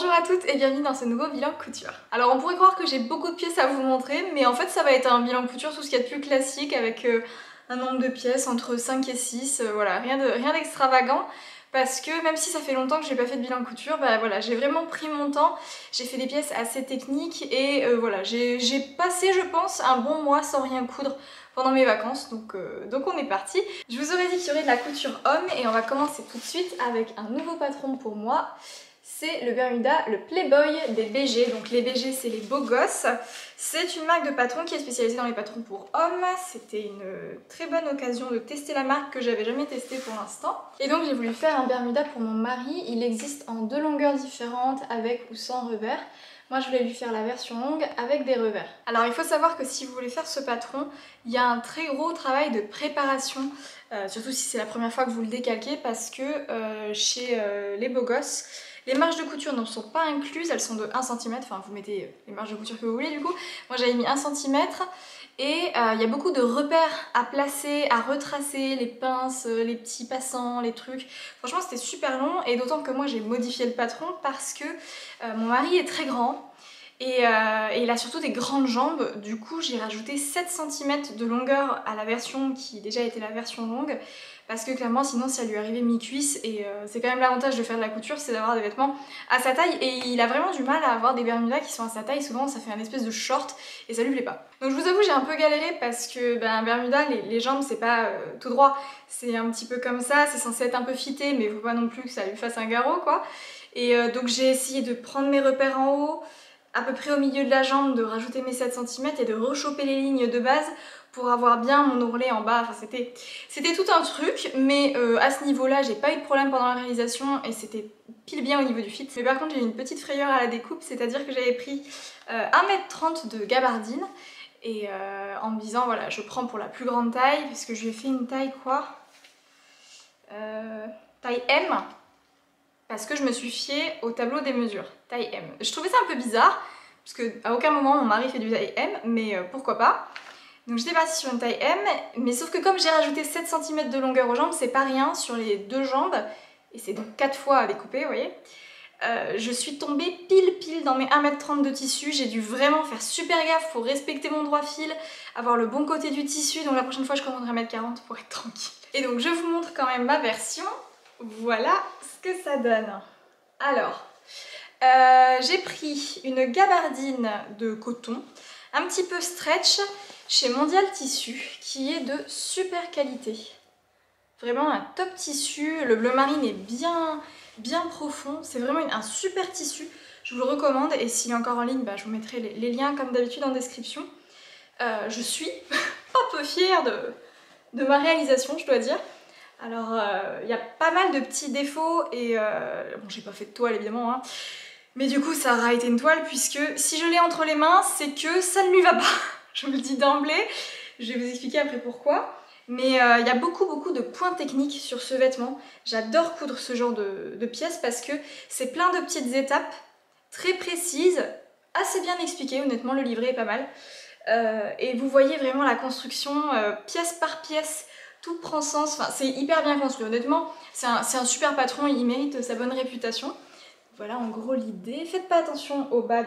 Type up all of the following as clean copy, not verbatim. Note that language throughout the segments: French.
Bonjour à toutes et bienvenue dans ce nouveau bilan couture. Alors on pourrait croire que j'ai beaucoup de pièces à vous montrer, mais en fait ça va être un bilan couture tout ce qu'il y a de plus classique avec un nombre de pièces entre 5 et 6, voilà, rien d'extravagant. Parce que même si ça fait longtemps que j'ai pas fait de bilan couture, bah voilà, j'ai vraiment pris mon temps, j'ai fait des pièces assez techniques et voilà, j'ai passé je pense un bon mois sans rien coudre pendant mes vacances, donc on est parti. Je vous aurais dit qu'il y aurait de la couture homme et on va commencer tout de suite avec un nouveau patron pour moi. C'est le Bermuda, le Playboy des BG. Donc les BG, c'est les beaux gosses. C'est une marque de patron qui est spécialisée dans les patrons pour hommes. C'était une très bonne occasion de tester la marque que j'avais jamais testée pour l'instant. Et donc j'ai voulu faire un Bermuda pour mon mari. Il existe en deux longueurs différentes, avec ou sans revers. Moi je voulais lui faire la version longue avec des revers. Alors il faut savoir que si vous voulez faire ce patron, il y a un très gros travail de préparation, surtout si c'est la première fois que vous le décalquez, parce que chez les beaux gosses, les marges de couture ne sont pas incluses, elles sont de 1 cm, enfin vous mettez les marges de couture que vous voulez du coup. Moi j'avais mis 1 cm et il y a beaucoup de repères à placer, à retracer, les pinces, les petits passants, les trucs. Franchement c'était super long et d'autant que moi j'ai modifié le patron parce que mon mari est très grand. Et il a surtout des grandes jambes, du coup j'ai rajouté 7 cm de longueur à la version qui déjà était la version longue, parce que clairement sinon ça lui arrivait mi-cuisse et c'est quand même l'avantage de faire de la couture, c'est d'avoir des vêtements à sa taille, et il a vraiment du mal à avoir des bermudas qui sont à sa taille, souvent ça fait un espèce de short et ça lui plaît pas. Donc je vous avoue j'ai un peu galéré parce que un bermuda, les jambes c'est pas tout droit, c'est un petit peu comme ça, c'est censé être un peu fité mais faut pas non plus que ça lui fasse un garrot quoi. Et donc j'ai essayé de prendre mes repères en haut, à peu près au milieu de la jambe, de rajouter mes 7 cm et de rechoper les lignes de base pour avoir bien mon ourlet en bas. Enfin c'était tout un truc, mais à ce niveau là j'ai pas eu de problème pendant la réalisation et c'était pile bien au niveau du fit. Mais par contre j'ai eu une petite frayeur à la découpe, c'est-à-dire que j'avais pris 1,30 m de gabardine et en me disant voilà je prends pour la plus grande taille, parce que je lui ai fait une taille quoi, taille M, parce que je me suis fiée au tableau des mesures, taille M. Je trouvais ça un peu bizarre, parce qu'à aucun moment mon mari fait du taille M, mais pourquoi pas. Donc j'étais partie sur une taille M, mais sauf que comme j'ai rajouté 7 cm de longueur aux jambes, c'est pas rien sur les deux jambes, et c'est donc 4 fois à découper, vous voyez. Je suis tombée pile dans mes 1,30 m de tissu, j'ai dû vraiment faire super gaffe pour respecter mon droit fil, avoir le bon côté du tissu, donc la prochaine fois je commanderai 1,40 m pour être tranquille. Et donc je vous montre quand même ma version. Voilà ce que ça donne. Alors, j'ai pris une gabardine de coton, un petit peu stretch, chez Mondial Tissu, qui est de super qualité. Vraiment un top tissu, le bleu marine est bien profond, c'est vraiment un super tissu, je vous le recommande, et s'il est encore en ligne, je vous mettrai les liens comme d'habitude en description. Je suis un peu fière de ma réalisation, je dois dire. Alors, il y a pas mal de petits défauts et bon, j'ai pas fait de toile évidemment, hein, mais du coup ça aura été une toile puisque si je l'ai entre les mains, c'est que ça ne lui va pas. Je vous le dis d'emblée, je vais vous expliquer après pourquoi. Mais il y a beaucoup de points techniques sur ce vêtement. J'adore coudre ce genre de pièces parce que c'est plein de petites étapes très précises, assez bien expliquées, honnêtement le livret est pas mal. Et vous voyez vraiment la construction pièce par pièce. Tout prend sens, enfin, c'est hyper bien construit, honnêtement, c'est un super patron, il mérite sa bonne réputation. Voilà en gros l'idée. Faites pas attention au bas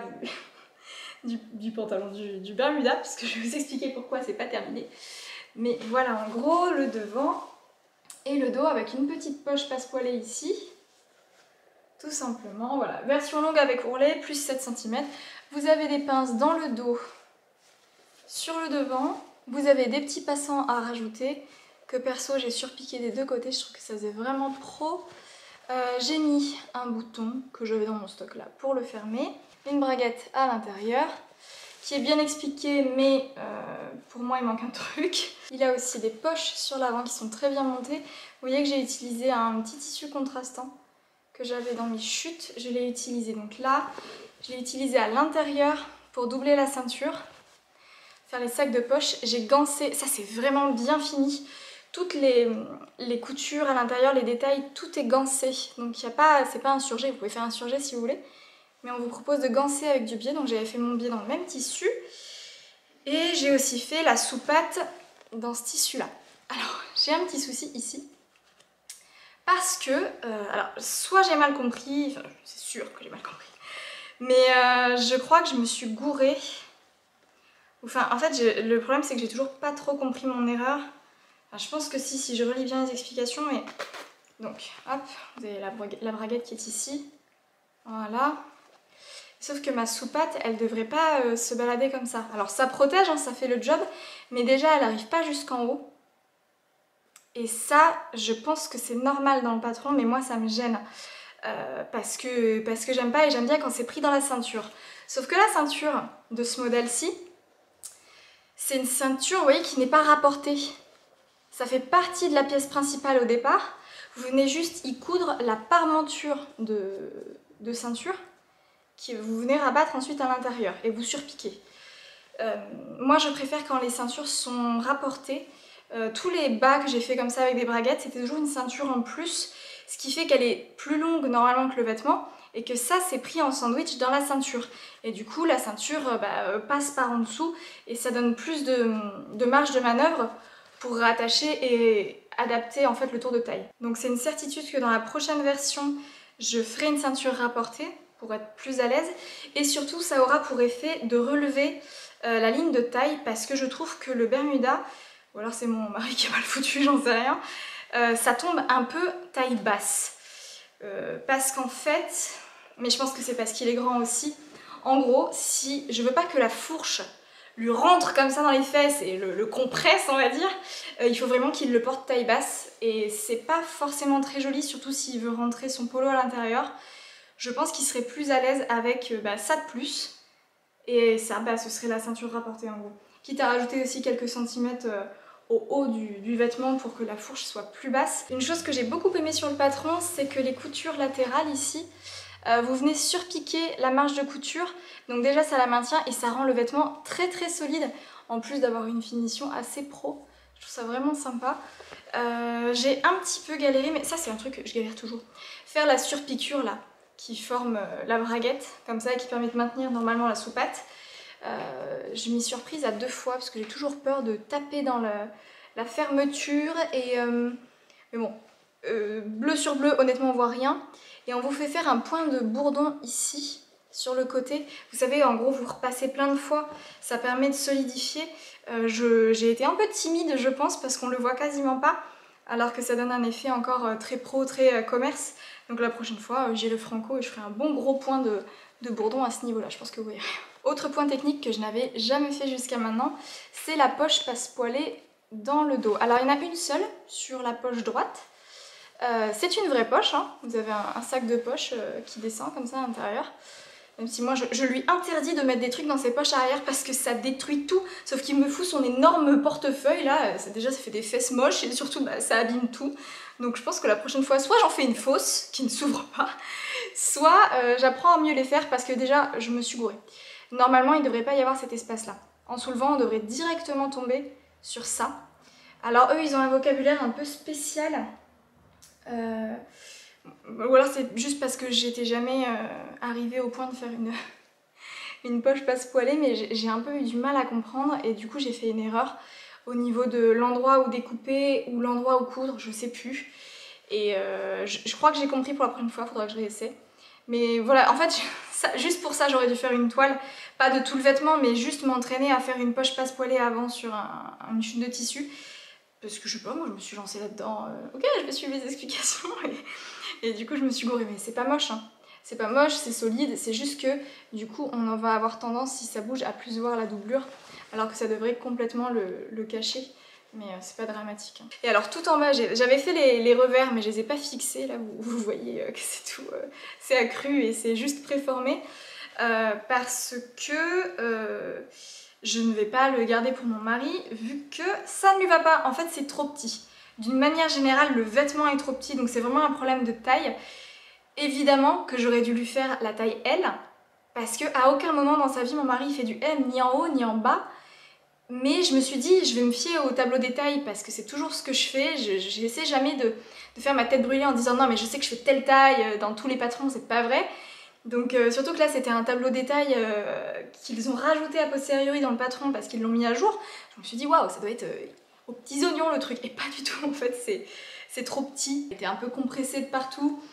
du pantalon du Bermuda, parce que je vais vous expliquer pourquoi c'est pas terminé. Mais voilà en gros le devant et le dos avec une petite poche passe-poilée ici. Tout simplement, voilà, version longue avec ourlet, plus 7 cm. Vous avez des pinces dans le dos, sur le devant, vous avez des petits passants à rajouter, que perso j'ai surpiqué des deux côtés, je trouve que ça faisait vraiment pro. J'ai mis un bouton que j'avais dans mon stock là pour le fermer, une braguette à l'intérieur qui est bien expliquée, mais pour moi il manque un truc. Il y a aussi des poches sur l'avant qui sont très bien montées. Vous voyez que j'ai utilisé un petit tissu contrastant que j'avais dans mes chutes, je l'ai utilisé donc là, je l'ai utilisé à l'intérieur pour doubler la ceinture. Faire les sacs de poche, j'ai gancé, ça c'est vraiment bien fini. Toutes les coutures à l'intérieur, les détails, tout est gancé. Donc c'est pas un surjet, vous pouvez faire un surjet si vous voulez. Mais on vous propose de gancer avec du biais, donc j'avais fait mon biais dans le même tissu. Et j'ai aussi fait la soupate dans ce tissu-là. Alors, j'ai un petit souci ici. Parce que, alors, soit j'ai mal compris, enfin c'est sûr que j'ai mal compris. Mais je crois que je me suis gourée. Enfin, en fait, le problème c'est que j'ai toujours pas trop compris mon erreur. Enfin, je pense que si je relis bien les explications, mais... Donc, hop, vous avez la braguette qui est ici. Voilà. Sauf que ma soupate, elle devrait pas se balader comme ça. Alors ça protège, hein, ça fait le job, mais déjà elle n'arrive pas jusqu'en haut. Et ça, je pense que c'est normal dans le patron, mais moi ça me gêne. Parce que j'aime pas et j'aime bien quand c'est pris dans la ceinture. Sauf que la ceinture de ce modèle-ci, c'est une ceinture, vous voyez, qui n'est pas rapportée. Ça fait partie de la pièce principale au départ. Vous venez juste y coudre la parmenture de ceinture que vous venez rabattre ensuite à l'intérieur et vous surpiquez. Moi je préfère quand les ceintures sont rapportées. Tous les bas que j'ai fait comme ça avec des braguettes, c'était toujours une ceinture en plus, ce qui fait qu'elle est plus longue normalement que le vêtement et que ça c'est pris en sandwich dans la ceinture. Et du coup la ceinture passe par en dessous et ça donne plus de marge de manœuvre pour rattacher et adapter en fait le tour de taille. Donc c'est une certitude que dans la prochaine version, je ferai une ceinture rapportée pour être plus à l'aise et surtout ça aura pour effet de relever la ligne de taille parce que je trouve que le Bermuda, ou alors c'est mon mari qui a mal foutu, j'en sais rien, ça tombe un peu taille basse. Parce qu'en fait, mais je pense que c'est parce qu'il est grand aussi, en gros, si je veux pas que la fourche lui rentre comme ça dans les fesses et le compresse on va dire, il faut vraiment qu'il le porte taille basse et c'est pas forcément très joli, surtout s'il veut rentrer son polo à l'intérieur. Je pense qu'il serait plus à l'aise avec ça de plus et ça ce serait la ceinture rapportée en gros. Quitte à rajouter aussi quelques centimètres au haut du vêtement pour que la fourche soit plus basse. Une chose que j'ai beaucoup aimé sur le patron, c'est que les coutures latérales ici, vous venez surpiquer la marge de couture, donc déjà ça la maintient et ça rend le vêtement très très solide, en plus d'avoir une finition assez pro. Je trouve ça vraiment sympa. J'ai un petit peu galéré, mais ça c'est un truc que je galère toujours. Faire la surpiqûre là, qui forme la braguette, comme ça, et qui permet de maintenir normalement la soupate. Je m'y suis reprise à 2 fois parce que j'ai toujours peur de taper dans la fermeture et mais bon, bleu sur bleu honnêtement on voit rien et on vous fait faire un point de bourdon ici sur le côté. Vous savez, en gros vous repassez plein de fois, ça permet de solidifier. J'ai été un peu timide je pense parce qu'on le voit quasiment pas alors que ça donne un effet encore très pro, très commerce. Donc la prochaine fois j'irai franco et je ferai un bon gros point de bourdon à ce niveau là, je pense que vous verrez. Autre point technique que je n'avais jamais fait jusqu'à maintenant, c'est la poche passe-poilée dans le dos. Alors il y en a une seule sur la poche droite. C'est une vraie poche, hein. Vous avez un sac de poche qui descend comme ça à l'intérieur. Même si moi je lui interdis de mettre des trucs dans ses poches arrière parce que ça détruit tout. Sauf qu'il me fout son énorme portefeuille là, déjà ça fait des fesses moches et surtout ça abîme tout. Donc je pense que la prochaine fois, soit j'en fais une fausse qui ne s'ouvre pas, soit j'apprends à mieux les faire parce que déjà je me suis gourée. Normalement il ne devrait pas y avoir cet espace là. En soulevant on devrait directement tomber sur ça. Alors eux ils ont un vocabulaire un peu spécial. Ou alors c'est juste parce que j'étais jamais arrivée au point de faire une poche passe-poilée, mais j'ai un peu eu du mal à comprendre et du coup j'ai fait une erreur au niveau de l'endroit où découper ou l'endroit où coudre, je sais plus. Et je crois que j'ai compris pour la prochaine fois, faudra que je réessaie. Mais voilà, en fait, juste pour ça j'aurais dû faire une toile, pas de tout le vêtement, mais juste m'entraîner à faire une poche passe-poilée avant sur une chute de tissu. Parce que je sais pas, moi je me suis lancée là-dedans, ok je vais suivre les explications et du coup je me suis gourée, mais c'est pas moche hein. C'est pas moche, c'est solide, c'est juste que du coup on en va avoir tendance si ça bouge à plus voir la doublure alors que ça devrait complètement le cacher, mais c'est pas dramatique hein. Et alors tout en bas j'avais fait les revers mais je les ai pas fixés, là vous voyez que c'est tout, c'est accru et c'est juste préformé parce que je ne vais pas le garder pour mon mari vu que ça ne lui va pas. En fait, c'est trop petit. D'une manière générale, le vêtement est trop petit, donc c'est vraiment un problème de taille. Évidemment que j'aurais dû lui faire la taille L, parce qu'à aucun moment dans sa vie, mon mari fait du M, ni en haut, ni en bas. Mais je me suis dit, je vais me fier au tableau des tailles, parce que c'est toujours ce que je fais. J'essaie jamais de faire ma tête brûlée en disant non, mais je sais que je fais telle taille dans tous les patrons, c'est pas vrai. Donc surtout que là c'était un tableau détail qu'ils ont rajouté a posteriori dans le patron parce qu'ils l'ont mis à jour. Je me suis dit waouh, ça doit être aux petits oignons le truc, et pas du tout en fait, c'est trop petit. C'était un peu compressé de partout,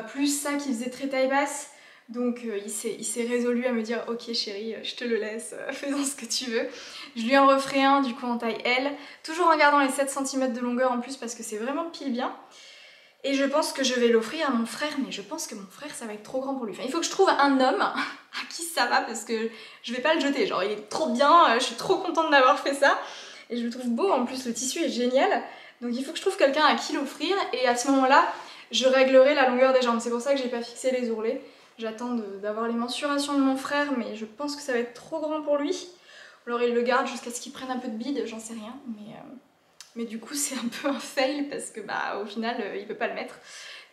plus ça qui faisait très taille basse. Donc il s'est résolu à me dire ok chérie, je te le laisse, fais-en ce que tu veux. Je lui en referai un du coup en taille L, toujours en gardant les 7 cm de longueur en plus parce que c'est vraiment pile bien. Et je pense que je vais l'offrir à mon frère, mais je pense que mon frère ça va être trop grand pour lui. Enfin, il faut que je trouve un homme à qui ça va parce que je vais pas le jeter. Genre il est trop bien, je suis trop contente d'avoir fait ça. Et je le trouve beau, en plus le tissu est génial. Donc il faut que je trouve quelqu'un à qui l'offrir et à ce moment-là, je réglerai la longueur des jambes. C'est pour ça que j'ai pas fixé les ourlets. J'attends d'avoir les mensurations de mon frère, mais je pense que ça va être trop grand pour lui. Alors il le garde jusqu'à ce qu'il prenne un peu de bide, j'en sais rien. Mais du coup c'est un peu un fail parce que bah au final il peut pas le mettre.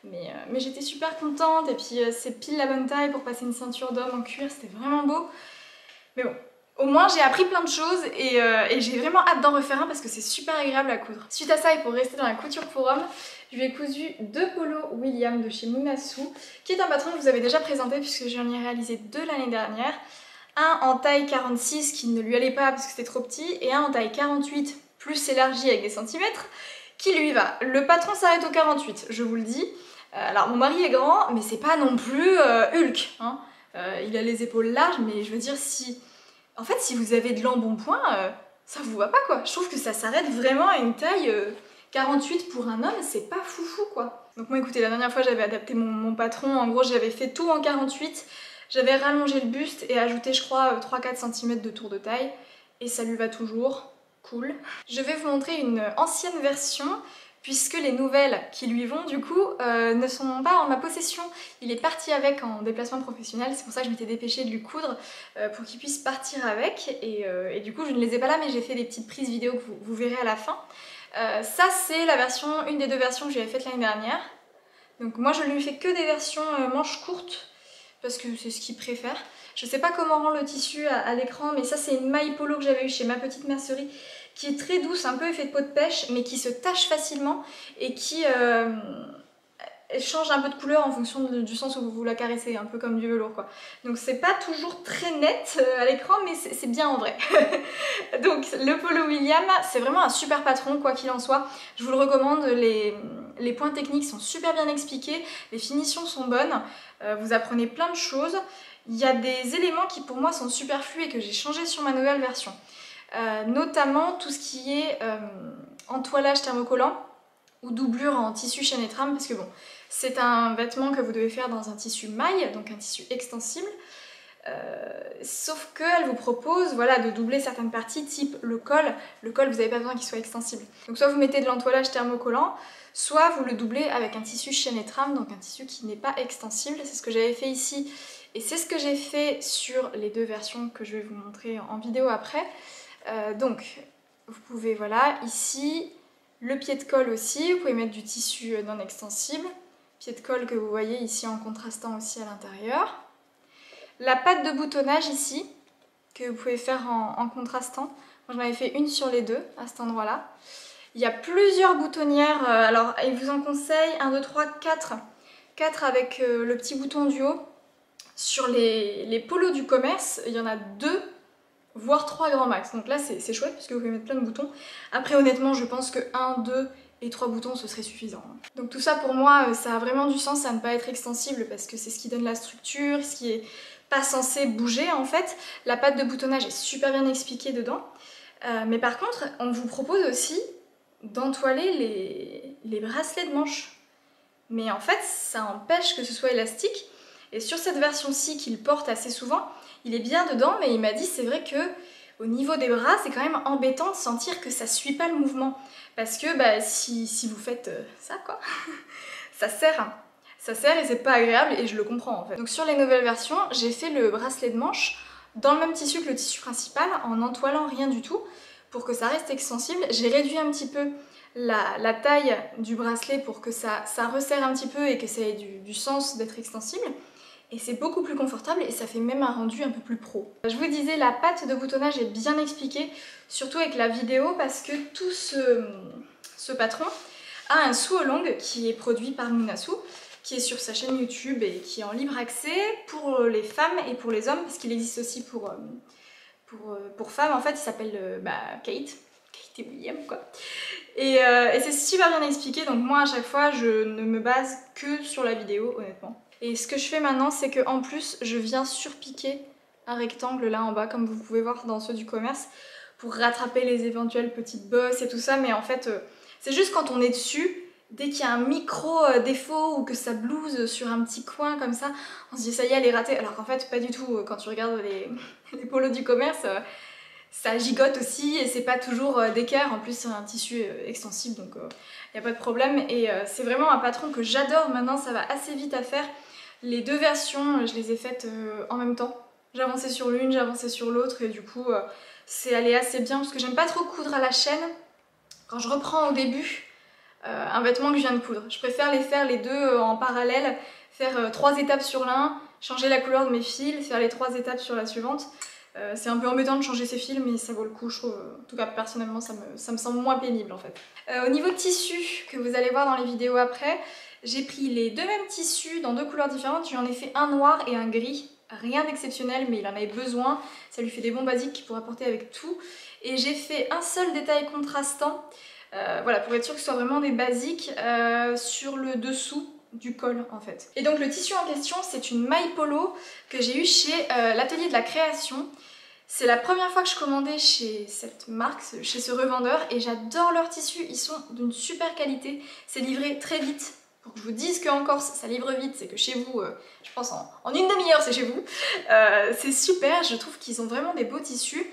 Mais j'étais super contente et puis c'est pile la bonne taille pour passer une ceinture d'homme en cuir, c'était vraiment beau. Mais bon, au moins j'ai appris plein de choses et j'ai vraiment hâte d'en refaire un parce que c'est super agréable à coudre. Suite à ça et pour rester dans la couture pour hommes, je lui ai cousu 2 polos William de chez Munasu, qui est un patron que je vous avais déjà présenté puisque j'en ai réalisé 2 l'année dernière. Un en taille 46 qui ne lui allait pas parce que c'était trop petit et un en taille 48 plus élargi avec des centimètres qui lui va. Le patron s'arrête au 48, je vous le dis. Alors mon mari est grand mais c'est pas non plus Hulk, hein. Il a les épaules larges mais je veux dire si... En fait si vous avez de l'embonpoint, ça vous va pas quoi. Je trouve que ça s'arrête vraiment à une taille 48 pour un homme, c'est pas foufou quoi. Donc moi écoutez, la dernière fois j'avais adapté mon patron, en gros j'avais fait tout en 48. J'avais rallongé le buste et ajouté je crois 3-4 cm de tour de taille et ça lui va toujours, cool. Je vais vous montrer une ancienne version puisque les nouvelles qui lui vont du coup ne sont pas en ma possession. Il est parti avec en déplacement professionnel, c'est pour ça que je m'étais dépêchée de lui coudre pour qu'il puisse partir avec et du coup je ne les ai pas là mais j'ai fait des petites prises vidéo que vous verrez à la fin. Ça c'est la version, une des 2 versions que j'avais faites l'année dernière. Donc moi je ne lui fais que des versions manches courtes parce que c'est ce qu'il préfère. Je sais pas comment rend le tissu à l'écran, mais ça c'est une maille polo que j'avais eu chez ma petite mercerie qui est très douce, un peu effet de peau de pêche, mais qui se tache facilement et qui change un peu de couleur en fonction du sens où vous la caressez, un peu comme du velours quoi. Donc c'est pas toujours très net à l'écran, mais c'est bien en vrai. Donc le polo William, c'est vraiment un super patron quoi qu'il en soit. Je vous le recommande, les points techniques sont super bien expliqués, les finitions sont bonnes, vous apprenez plein de choses. Il y a des éléments qui pour moi sont superflus et que j'ai changé sur ma nouvelle version. Notamment tout ce qui est entoilage thermocollant ou doublure en tissu chaîne et trame parce que bon, c'est un vêtement que vous devez faire dans un tissu maille, donc un tissu extensible. Sauf qu'elle vous propose voilà, de doubler certaines parties, type le col. Le col, vous n'avez pas besoin qu'il soit extensible. Donc soit vous mettez de l'entoilage thermocollant, soit vous le doublez avec un tissu chaîne et trame, donc un tissu qui n'est pas extensible. C'est ce que j'avais fait ici et c'est ce que j'ai fait sur les 2 versions que je vais vous montrer en vidéo après. Donc vous pouvez, voilà, ici, le pied de colle aussi, vous pouvez mettre du tissu non extensible. Pied de colle que vous voyez ici en contrastant aussi à l'intérieur. La patte de boutonnage ici, que vous pouvez faire en contrastant. Moi j'en avais fait une sur les 2 à cet endroit-là. Il y a plusieurs boutonnières, alors il vous en conseille 1, 2, 3, 4. 4 avec le petit bouton du haut. Sur les polos du commerce, il y en a 2, voire 3 grands max. Donc là c'est chouette puisque vous pouvez mettre plein de boutons. Après honnêtement je pense que 1, 2 et 3 boutons ce serait suffisant. Donc tout ça pour moi ça a vraiment du sens à ne pas être extensible parce que c'est ce qui donne la structure, ce qui est pas censé bouger en fait. La patte de boutonnage est super bien expliquée dedans. Mais par contre on vous propose aussi d'entoiler les bracelets de manche. Mais en fait ça empêche que ce soit élastique. Et sur cette version-ci qu'il porte assez souvent, il est bien dedans, mais il m'a dit c'est vrai que au niveau des bras, c'est quand même embêtant de sentir que ça suit pas le mouvement. Parce que bah, si vous faites ça quoi, ça serre. Ça serre et c'est pas agréable et je le comprends en fait. Donc sur les nouvelles versions, j'ai fait le bracelet de manche dans le même tissu que le tissu principal, en n'entoilant rien du tout, pour que ça reste extensible. J'ai réduit un petit peu la taille du bracelet pour que ça resserre un petit peu et que ça ait du sens d'être extensible. Et c'est beaucoup plus confortable et ça fait même un rendu un peu plus pro. Je vous disais, la patte de boutonnage est bien expliquée, surtout avec la vidéo, parce que tout ce patron a un sew-along qui est produit par Munasu, qui est sur sa chaîne YouTube et qui est en libre accès pour les femmes et pour les hommes, parce qu'il existe aussi pour femmes. En fait, il s'appelle Kate et William quoi. Et c'est super bien expliqué, donc moi à chaque fois je ne me base que sur la vidéo honnêtement. Et ce que je fais maintenant, c'est que en plus, je viens surpiquer un rectangle là en bas, comme vous pouvez voir dans ceux du commerce, pour rattraper les éventuelles petites bosses et tout ça, mais en fait, c'est juste quand on est dessus, dès qu'il y a un micro défaut ou que ça blouse sur un petit coin comme ça, on se dit ça y est, elle est ratée, alors qu'en fait, pas du tout. Quand tu regardes les polos du commerce, ça gigote aussi et c'est pas toujours d'équerre, en plus c'est un tissu extensible donc y a pas de problème et c'est vraiment un patron que j'adore. Maintenant ça va assez vite à faire. Les deux versions je les ai faites en même temps, j'avançais sur l'une, j'avançais sur l'autre et du coup c'est allé assez bien parce que j'aime pas trop coudre à la chaîne. Quand je reprends au début un vêtement que je viens de coudre, je préfère les faire les deux en parallèle, faire 3 étapes sur l'un, changer la couleur de mes fils, faire les 3 étapes sur la suivante. C'est un peu embêtant de changer ses fils, mais ça vaut le coup, je trouve. En tout cas, personnellement, ça me semble moins pénible en fait. Au niveau tissu, que vous allez voir dans les vidéos après, j'ai pris les deux mêmes tissus dans 2 couleurs différentes. J'en ai fait un noir et un gris. Rien d'exceptionnel, mais il en avait besoin. Ça lui fait des bons basiques qu'il pourra porter avec tout. Et j'ai fait un seul détail contrastant, voilà, pour être sûr que ce soit vraiment des basiques sur le dessous du col en fait. Et donc le tissu en question, c'est une maille polo que j'ai eu chez l'atelier de la création. C'est la première fois que je commandais chez cette marque, chez ce revendeur, et j'adore leurs tissus, ils sont d'une super qualité, c'est livré très vite. Pour que je vous dise qu'en Corse ça livre vite, c'est que chez vous, je pense en une demi-heure c'est chez vous. C'est super, je trouve qu'ils ont vraiment des beaux tissus.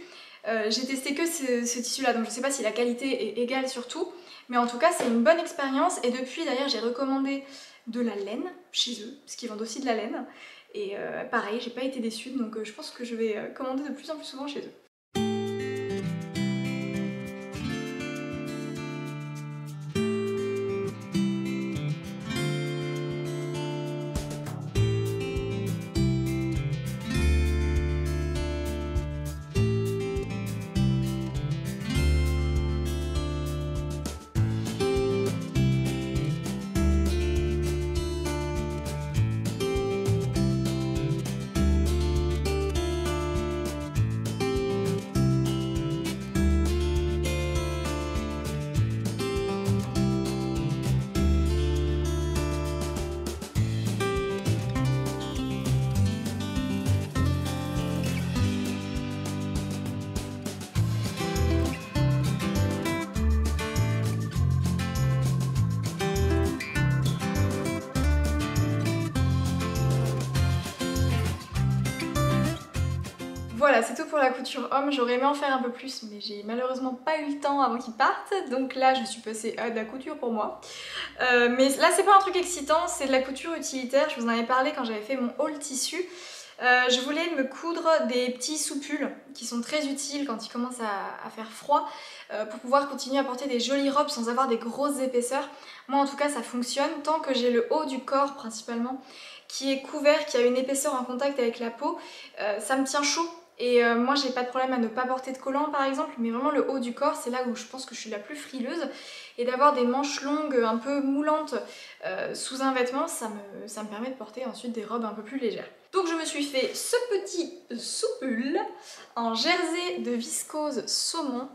J'ai testé que ce tissu là, donc je sais pas si la qualité est égale surtout, mais en tout cas c'est une bonne expérience. Et depuis d'ailleurs j'ai recommandé de la laine chez eux, parce qu'ils vendent aussi de la laine. Et pareil, j'ai pas été déçue, donc je pense que je vais commander de plus en plus souvent chez eux. Voilà, c'est tout pour la couture homme. J'aurais aimé en faire un peu plus, mais j'ai malheureusement pas eu le temps avant qu'ils partent. Donc là, je suis passée à de la couture pour moi. Mais là, c'est pas un truc excitant, c'est de la couture utilitaire. Je vous en avais parlé quand j'avais fait mon haul tissu. Je voulais me coudre des petits sous-pulls qui sont très utiles quand il commence à faire froid pour pouvoir continuer à porter des jolies robes sans avoir des grosses épaisseurs. Moi en tout cas ça fonctionne tant que j'ai le haut du corps principalement qui est couvert, qui a une épaisseur en contact avec la peau, ça me tient chaud. Et moi j'ai pas de problème à ne pas porter de collant par exemple, mais vraiment le haut du corps c'est là où je pense que je suis la plus frileuse. Et d'avoir des manches longues un peu moulantes sous un vêtement, ça me permet de porter ensuite des robes un peu plus légères. Donc je me suis fait ce petit sous-pull en jersey de viscose saumon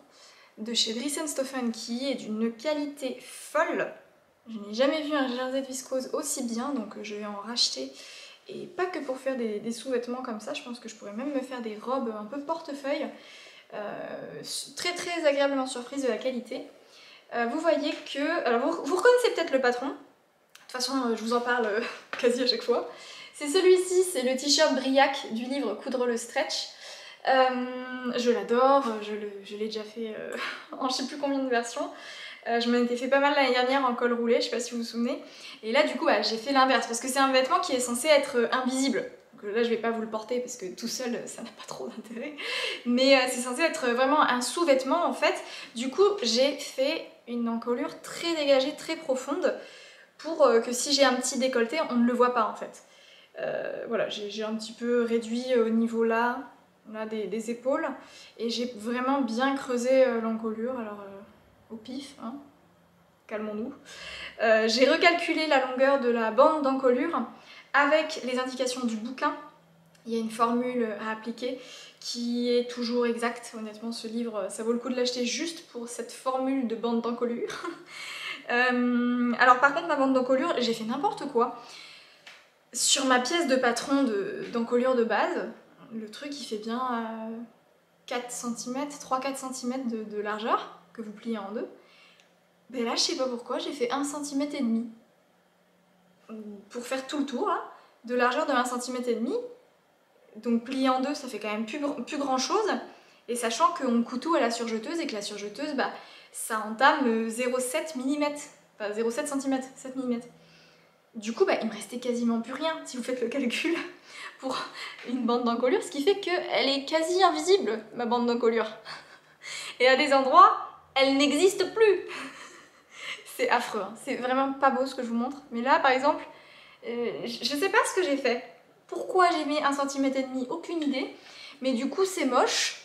de chez Dries & Stoffen qui est d'une qualité folle. Je n'ai jamais vu un jersey de viscose aussi bien, donc je vais en racheter. Et pas que pour faire des sous-vêtements comme ça, je pense que je pourrais même me faire des robes un peu portefeuille. Très très agréablement surprise de la qualité. Vous voyez que... Alors vous reconnaissez peut-être le patron. De toute façon, je vous en parle quasi à chaque fois. C'est celui-ci, c'est le t-shirt Briac du livre Coudre le stretch. Je l'adore, je l'ai déjà fait en je sais plus combien de versions. Je m'en étais fait pas mal l'année dernière en col roulé, je sais pas si vous vous souvenez. Et là du coup bah, j'ai fait l'inverse parce que c'est un vêtement qui est censé être invisible. Donc là je vais pas vous le porter parce que tout seul ça n'a pas trop d'intérêt. Mais c'est censé être vraiment un sous-vêtement en fait. Du coup j'ai fait une encolure très dégagée, très profonde pour que si j'ai un petit décolleté on ne le voit pas en fait. Voilà, j'ai un petit peu réduit au niveau là des épaules et j'ai vraiment bien creusé l'encolure. Alors au pif, hein, calmons-nous. J'ai recalculé la longueur de la bande d'encolure avec les indications du bouquin. Il y a une formule à appliquer qui est toujours exacte. Honnêtement, ce livre, ça vaut le coup de l'acheter juste pour cette formule de bande d'encolure. Alors par contre, ma bande d'encolure, j'ai fait n'importe quoi. Sur ma pièce de patron d'encolure de base, le truc il fait bien 4 cm, 3-4 cm de largeur, que vous pliez en deux. Ben là, je sais pas pourquoi, j'ai fait 1,5 cm. Pour faire tout le tour, là, de largeur de 1,5 cm. Donc plié en deux, ça fait quand même plus grand chose. Et sachant que mon couteau à la surjeteuse et que la surjeteuse, bah, ça entame 0,7 mm. Enfin 0,7 cm, 7 mm. Du coup, bah, il me restait quasiment plus rien, si vous faites le calcul, pour une bande d'encolure, ce qui fait qu'elle est quasi invisible, ma bande d'encolure. Et à des endroits, elle n'existe plus. C'est affreux, hein. C'est vraiment pas beau ce que je vous montre. Mais là, par exemple, je sais pas ce que j'ai fait. Pourquoi j'ai mis 1,5 cm, aucune idée. Mais du coup, c'est moche,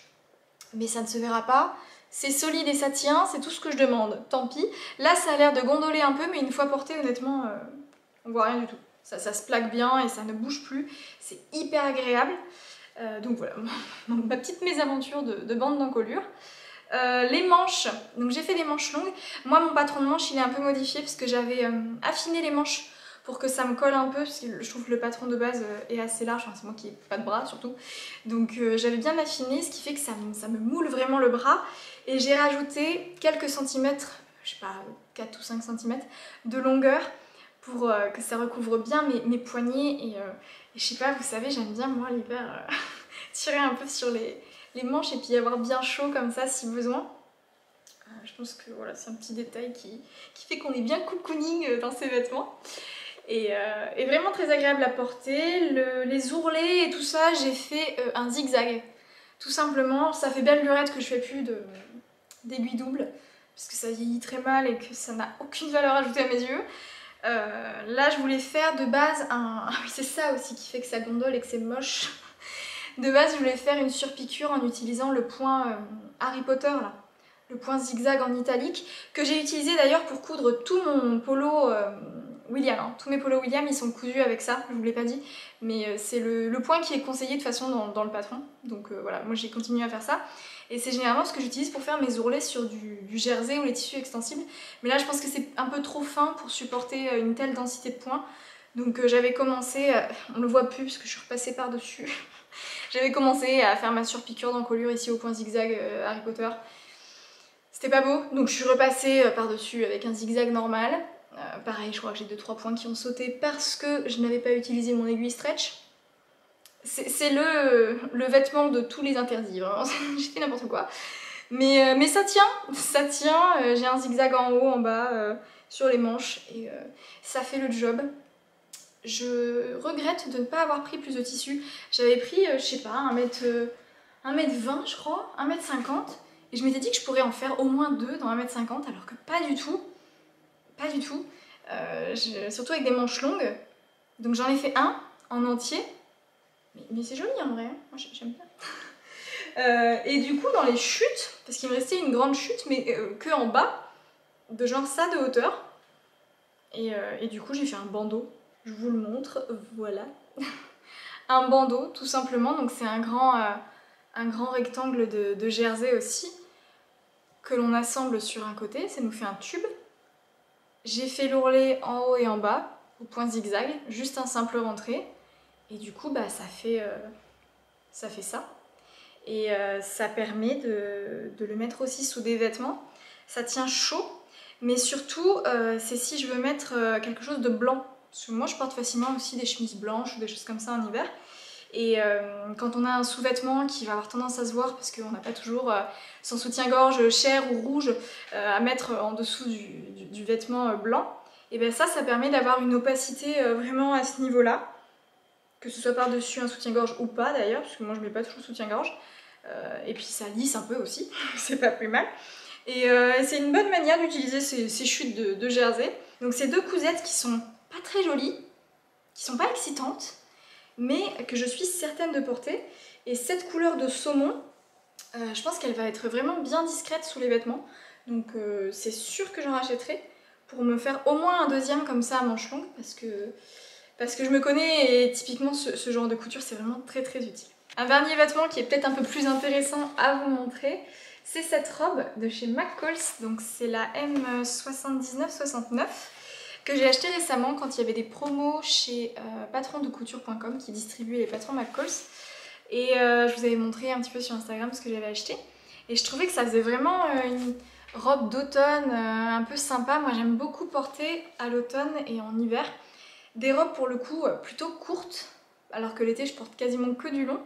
mais ça ne se verra pas. C'est solide et ça tient, c'est tout ce que je demande. Tant pis. Là, ça a l'air de gondoler un peu, mais une fois porté, honnêtement, on voit rien du tout. Ça se plaque bien et ça ne bouge plus. C'est hyper agréable. Donc voilà, ma petite mésaventure de bande d'encolure. Les manches, donc j'ai fait des manches longues. Moi, mon patron de manches, il est un peu modifié parce que j'avais affiné les manches pour que ça me colle un peu, parce que je trouve que le patron de base est assez large, enfin, c'est moi qui n'ai pas de bras surtout. Donc j'avais bien affiné, ce qui fait que ça me moule vraiment le bras. Et j'ai rajouté quelques centimètres, je sais pas, 4 ou 5 cm de longueur pour que ça recouvre bien mes poignets. Et je sais pas, vous savez, j'aime bien moi l'hiver tirer un peu sur les manches et puis avoir bien chaud comme ça si besoin. Je pense que voilà, c'est un petit détail qui fait qu'on est bien cocooning dans ces vêtements. Et vraiment très agréable à porter. Les ourlets et tout ça, j'ai fait un zigzag. Tout simplement, ça fait belle lurette que je fais plus d'aiguille double, parce que ça vieillit très mal et que ça n'a aucune valeur ajoutée à mes yeux. Là, je voulais faire de base un... Ah oui, c'est ça aussi qui fait que ça gondole et que c'est moche. De base, je voulais faire une surpiqûre en utilisant le point Harry Potter, là. Le point zigzag en italique, que j'ai utilisé d'ailleurs pour coudre tout mon polo William. Hein. Tous mes polos William, ils sont cousus avec ça, je vous l'ai pas dit. Mais c'est le point qui est conseillé de toute façon dans le patron. Donc voilà, moi j'ai continué à faire ça. Et c'est généralement ce que j'utilise pour faire mes ourlets sur du jersey ou les tissus extensibles. Mais là, je pense que c'est un peu trop fin pour supporter une telle densité de points. Donc j'avais commencé, on le voit plus parce que je suis repassée par-dessus. J'avais commencé à faire ma surpiqûre d'encolure ici au point zigzag Harry Potter. C'était pas beau, donc je suis repassée par-dessus avec un zigzag normal. Pareil, je crois que j'ai 2-3 points qui ont sauté parce que je n'avais pas utilisé mon aiguille stretch. C'est le vêtement de tous les interdits, vraiment. J'ai fait n'importe quoi. Mais ça tient, ça tient. J'ai un zigzag en haut, en bas, sur les manches et ça fait le job. Je regrette de ne pas avoir pris plus de tissu. J'avais pris, je sais pas, 1m20 je crois, 1m50. Et je m'étais dit que je pourrais en faire au moins 2 dans 1m50, alors que pas du tout. Pas du tout. Surtout avec des manches longues. Donc j'en ai fait un en entier. Mais c'est joli en vrai, hein. Moi j'aime bien. Et du coup dans les chutes, parce qu'il me restait une grande chute, mais que en bas, de genre ça de hauteur. Et du coup j'ai fait un bandeau. Je vous le montre, voilà. Un bandeau tout simplement, donc c'est un grand rectangle de jersey aussi, que l'on assemble sur un côté, ça nous fait un tube. J'ai fait l'ourlet en haut et en bas, au point zigzag, juste un simple rentré. Et du coup, bah, ça fait ça. Et ça permet de le mettre aussi sous des vêtements. Ça tient chaud, mais surtout, c'est si je veux mettre quelque chose de blanc. Parce que moi, je porte facilement aussi des chemises blanches ou des choses comme ça en hiver. Et quand on a un sous-vêtement qui va avoir tendance à se voir parce qu'on n'a pas toujours son soutien-gorge chair ou rouge à mettre en dessous du vêtement blanc, et bien ça permet d'avoir une opacité vraiment à ce niveau-là, que ce soit par-dessus un soutien-gorge ou pas d'ailleurs, parce que moi je mets pas toujours soutien-gorge, et puis ça lisse un peu aussi, c'est pas plus mal. Et c'est une bonne manière d'utiliser ces chutes de jersey. Donc ces deux cousettes qui sont pas très jolies, qui sont pas excitantes, mais que je suis certaine de porter. Et cette couleur de saumon, je pense qu'elle va être vraiment bien discrète sous les vêtements. Donc c'est sûr que j'en rachèterai pour me faire au moins un deuxième comme ça à manches longues, parce que je me connais et typiquement ce genre de couture c'est vraiment très très utile. Un dernier vêtement qui est peut-être un peu plus intéressant à vous montrer, c'est cette robe de chez McCalls, donc c'est la M79-69. que j'ai acheté récemment quand il y avait des promos chez patrondecouture.com qui distribuait les patrons McCalls. Et je vous avais montré un petit peu sur Instagram ce que j'avais acheté. Et je trouvais que ça faisait vraiment une robe d'automne un peu sympa. Moi j'aime beaucoup porter à l'automne et en hiver des robes pour le coup plutôt courtes, alors que l'été je porte quasiment que du long.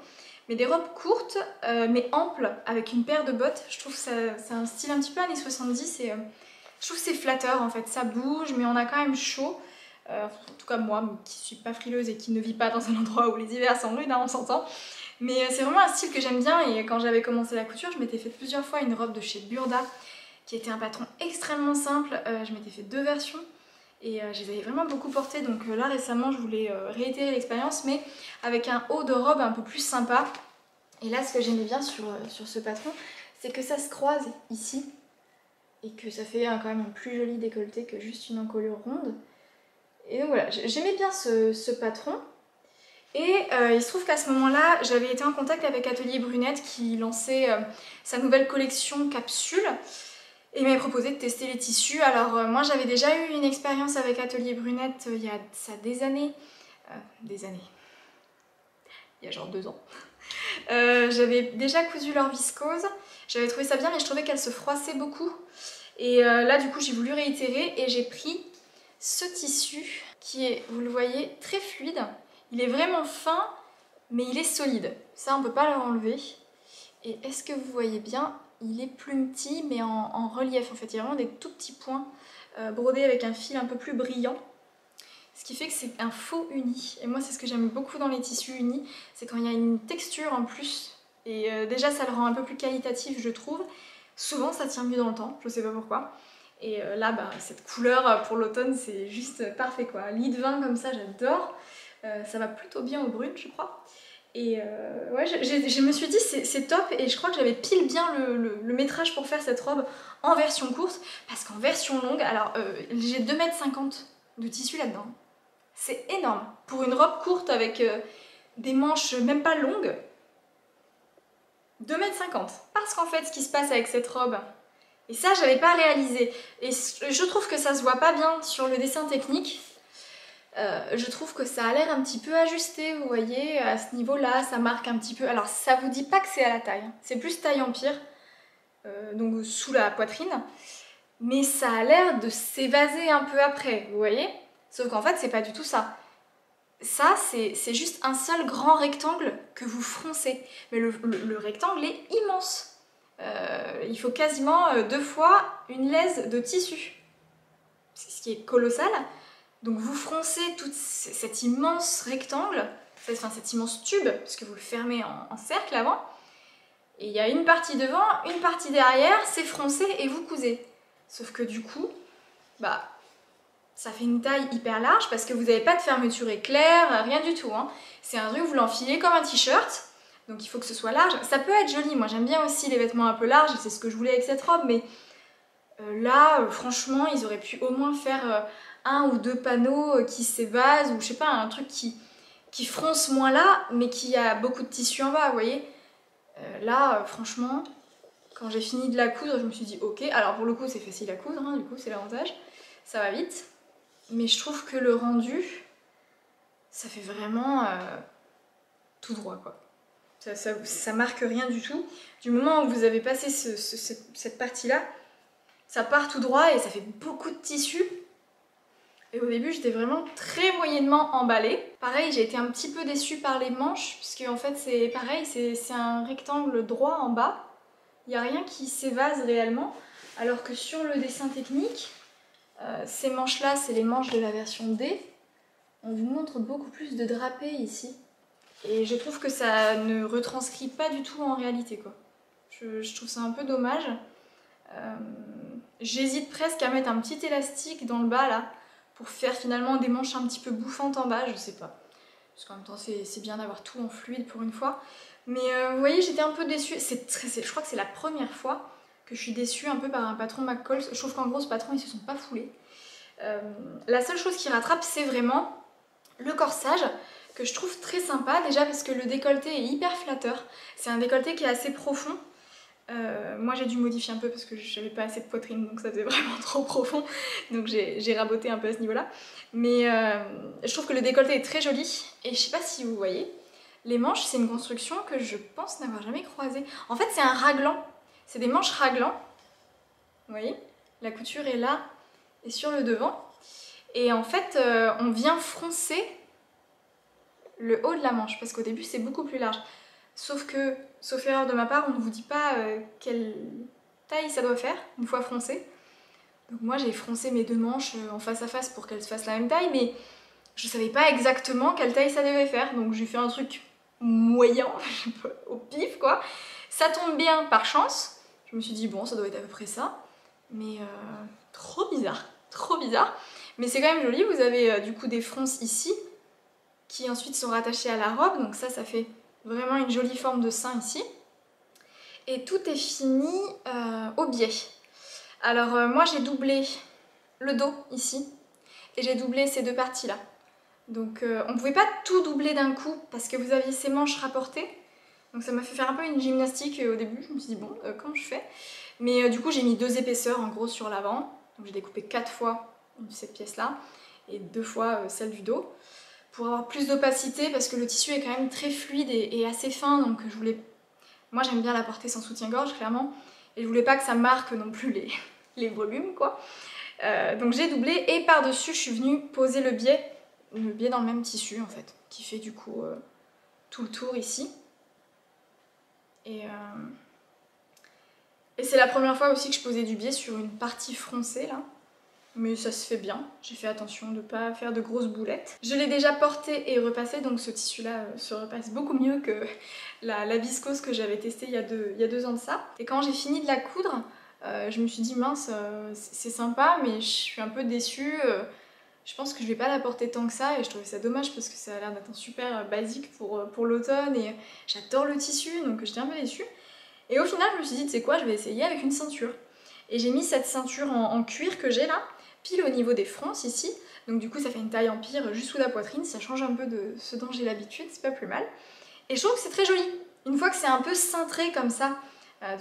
Mais des robes courtes mais amples avec une paire de bottes. Je trouve que c'est un style un petit peu années 70 et je trouve que c'est flatteur en fait. Ça bouge mais on a quand même chaud. En tout cas moi qui suis pas frileuse et qui ne vis pas dans un endroit où les hivers sont rudes, hein, on s'entend. Mais c'est vraiment un style que j'aime bien et quand j'avais commencé la couture, je m'étais fait plusieurs fois une robe de chez Burda qui était un patron extrêmement simple. Je m'étais fait 2 versions et je les avais vraiment beaucoup portées. Donc là récemment je voulais réitérer l'expérience mais avec un haut de robe un peu plus sympa. Et là ce que j'aimais bien sur ce patron, c'est que ça se croise ici et que ça fait quand même un plus joli décolleté que juste une encolure ronde. Et donc voilà, j'aimais bien ce patron. Et il se trouve qu'à ce moment-là, j'avais été en contact avec Atelier Brunette qui lançait sa nouvelle collection capsule et il m'avait proposé de tester les tissus. Alors moi j'avais déjà eu une expérience avec Atelier Brunette il y a ça des années, il y a genre 2 ans. J'avais déjà cousu leur viscose, j'avais trouvé ça bien mais je trouvais qu'elle se froissait beaucoup. Et là du coup j'ai voulu réitérer et j'ai pris ce tissu qui est, vous le voyez, très fluide. Il est vraiment fin, mais il est solide. Ça, on ne peut pas le enlever. Et est-ce que vous voyez bien, il est plus petit, mais en relief. En fait, il y a vraiment des tout petits points brodés avec un fil un peu plus brillant. Ce qui fait que c'est un faux uni. Et moi, c'est ce que j'aime beaucoup dans les tissus unis. C'est quand il y a une texture en plus. Et déjà, ça le rend un peu plus qualitatif, je trouve. Souvent, ça tient mieux dans le temps. Je ne sais pas pourquoi. Et là, bah, cette couleur pour l'automne, c'est juste parfait, quoi. Lit de vin comme ça, j'adore. Ça va plutôt bien aux brunes, je crois. Et ouais, je me suis dit c'est top et je crois que j'avais pile bien le métrage pour faire cette robe en version courte parce qu'en version longue, alors j'ai 2,50 m de tissu là-dedans. C'est énorme. Pour une robe courte avec des manches même pas longues, 2,50 m. Parce qu'en fait, ce qui se passe avec cette robe, et ça, j'avais pas réalisé, et je trouve que ça se voit pas bien sur le dessin technique. Je trouve que ça a l'air un petit peu ajusté, vous voyez, à ce niveau-là, ça marque un petit peu. Alors, ça vous dit pas que c'est à la taille, hein. C'est plus taille empire, donc sous la poitrine, mais ça a l'air de s'évaser un peu après, vous voyez. Sauf qu'en fait, c'est pas du tout ça. Ça, c'est juste un seul grand rectangle que vous froncez, mais le rectangle est immense. Il faut quasiment 2 fois une laise de tissu, ce qui est colossal. Donc vous froncez tout cet immense rectangle, enfin cet immense tube, puisque vous le fermez en cercle avant, et il y a une partie devant, une partie derrière, c'est froncé et vous cousez. Sauf que du coup, bah, ça fait une taille hyper large parce que vous n'avez pas de fermeture éclair, rien du tout, hein. C'est un truc, vous l'enfilez comme un t-shirt, donc il faut que ce soit large. Ça peut être joli, moi j'aime bien aussi les vêtements un peu larges, c'est ce que je voulais avec cette robe, mais là, franchement, ils auraient pu au moins faire 1 ou 2 panneaux qui s'évasent, ou je sais pas, un truc qui fronce moins là, mais qui a beaucoup de tissu en bas, vous voyez. Là, franchement, quand j'ai fini de la coudre, je me suis dit ok, alors pour le coup c'est facile à coudre, hein, du coup c'est l'avantage, ça va vite, mais je trouve que le rendu, ça fait vraiment tout droit, quoi. Ça marque rien du tout. Du moment où vous avez passé cette partie-là, ça part tout droit et ça fait beaucoup de tissu. Et au début, j'étais vraiment très moyennement emballée. Pareil, j'ai été un petit peu déçue par les manches, puisque en fait, c'est pareil, c'est un rectangle droit en bas. Il n'y a rien qui s'évase réellement, alors que sur le dessin technique, ces manches-là, c'est les manches de la version D. On vous montre beaucoup plus de drapé ici. Et je trouve que ça ne retranscrit pas du tout en réalité, quoi. Je trouve ça un peu dommage. J'hésite presque à mettre un petit élastique dans le bas, là, pour faire finalement des manches un petit peu bouffantes en bas, je sais pas. Parce qu'en même temps, c'est bien d'avoir tout en fluide pour une fois. Mais vous voyez, j'étais un peu déçue. Je crois que c'est la première fois que je suis déçue un peu par un patron McCalls. Je trouve qu'en gros, ce patron, ils se sont pas foulés. La seule chose qui rattrape, c'est vraiment le corsage, que je trouve très sympa. Déjà parce que le décolleté est hyper flatteur. C'est un décolleté qui est assez profond. Moi j'ai dû modifier un peu parce que j'avais pas assez de poitrine donc ça faisait vraiment trop profond, donc j'ai raboté un peu à ce niveau là, mais je trouve que le décolleté est très joli et je sais pas si vous voyez, les manches c'est une construction que je pense n'avoir jamais croisée. En fait c'est un raglan, c'est des manches raglans, vous voyez, la couture est là et sur le devant et en fait on vient froncer le haut de la manche parce qu'au début c'est beaucoup plus large. Sauf que, sauf erreur de ma part, on ne vous dit pas quelle taille ça doit faire une fois froncé. Donc moi j'ai froncé mes deux manches en face à face pour qu'elles se fassent la même taille, mais je savais pas exactement quelle taille ça devait faire. Donc j'ai fait un truc moyen, au pif quoi. Ça tombe bien par chance. Je me suis dit bon ça doit être à peu près ça. Mais trop bizarre, trop bizarre. Mais c'est quand même joli, vous avez du coup des fronces ici qui ensuite sont rattachées à la robe. Donc ça fait vraiment une jolie forme de sein ici. Et tout est fini au biais. Alors moi j'ai doublé le dos ici et j'ai doublé ces deux parties là. Donc on ne pouvait pas tout doubler d'un coup parce que vous aviez ces manches rapportées. Donc ça m'a fait faire un peu une gymnastique au début. Je me suis dit bon comment je fais. Mais du coup j'ai mis 2 épaisseurs en gros sur l'avant. Donc j'ai découpé 4 fois cette pièce là et 2 fois celle du dos. Pour avoir plus d'opacité parce que le tissu est quand même très fluide et assez fin, donc je voulais... Moi j'aime bien la porter sans soutien-gorge clairement, et je voulais pas que ça marque non plus les volumes quoi. Donc j'ai doublé et par-dessus je suis venue poser le biais dans le même tissu en fait, qui fait du coup tout le tour ici. Et c'est la première fois aussi que je posais du biais sur une partie froncée là. Mais ça se fait bien, j'ai fait attention de ne pas faire de grosses boulettes. Je l'ai déjà porté et repassé, donc ce tissu-là se repasse beaucoup mieux que la viscose que j'avais testée il y a 2 ans de ça. Et quand j'ai fini de la coudre, je me suis dit mince, c'est sympa, mais je suis un peu déçue. Je pense que je vais pas la porter tant que ça et je trouvais ça dommage parce que ça a l'air d'être un super basique pour l'automne et j'adore le tissu, donc j'étais un peu déçue. Et au final, je me suis dit, tu sais quoi, je vais essayer avec une ceinture. Et j'ai mis cette ceinture en cuir que j'ai là, pile au niveau des fronces ici, donc du coup ça fait une taille empire juste sous la poitrine, ça change un peu de ce dont j'ai l'habitude, c'est pas plus mal. Et je trouve que c'est très joli, une fois que c'est un peu cintré comme ça,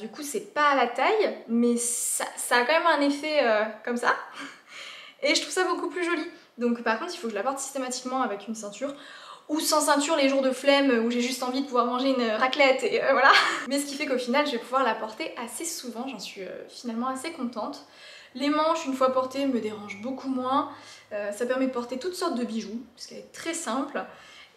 du coup c'est pas à la taille, mais ça a quand même un effet comme ça, et je trouve ça beaucoup plus joli. Donc par contre il faut que je la porte systématiquement avec une ceinture, ou sans ceinture les jours de flemme où j'ai juste envie de pouvoir manger une raclette et voilà. Mais ce qui fait qu'au final je vais pouvoir la porter assez souvent, j'en suis finalement assez contente. Les manches, une fois portées, me dérangent beaucoup moins. Ça permet de porter toutes sortes de bijoux, parce qu'elle est très simple.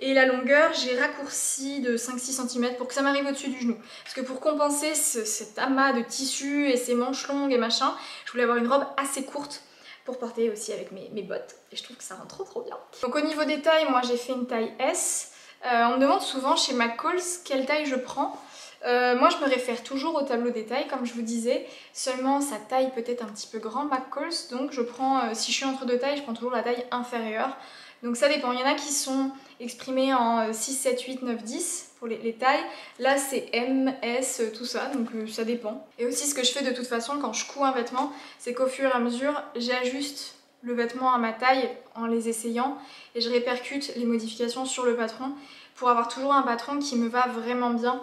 Et la longueur, j'ai raccourci de 5-6 cm pour que ça m'arrive au-dessus du genou. Parce que pour compenser cet amas de tissu et ces manches longues et machin, je voulais avoir une robe assez courte pour porter aussi avec mes bottes. Et je trouve que ça rend trop bien. Donc au niveau des tailles, moi j'ai fait une taille S. On me demande souvent chez McCalls quelle taille je prends. Moi je me réfère toujours au tableau des tailles comme je vous disais, seulement sa taille peut être un petit peu grand McCalls, donc je prends, si je suis entre 2 tailles, je prends toujours la taille inférieure. Donc ça dépend, il y en a qui sont exprimés en 6, 7, 8, 9, 10 pour les tailles. Là c'est M, S, tout ça, donc ça dépend. Et aussi ce que je fais de toute façon quand je couds un vêtement, c'est qu'au fur et à mesure, j'ajuste le vêtement à ma taille en les essayant et je répercute les modifications sur le patron pour avoir toujours un patron qui me va vraiment bien.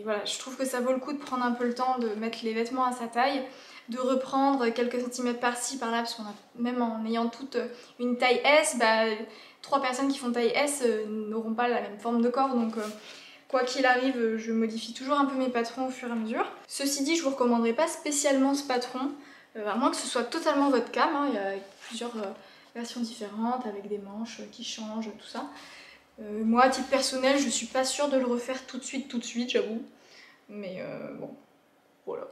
Voilà, je trouve que ça vaut le coup de prendre un peu le temps de mettre les vêtements à sa taille, de reprendre quelques centimètres par-ci par-là, parce qu'on a, même en ayant toute une taille S, 3 personnes qui font taille S n'auront pas la même forme de corps, donc quoi qu'il arrive, je modifie toujours un peu mes patrons au fur et à mesure. Ceci dit, je vous recommanderais pas spécialement ce patron, à moins que ce soit totalement votre cam, hein. Il y a plusieurs versions différentes avec des manches qui changent, tout ça. Moi, à titre personnel, je suis pas sûre de le refaire tout de suite, j'avoue. Mais bon, voilà.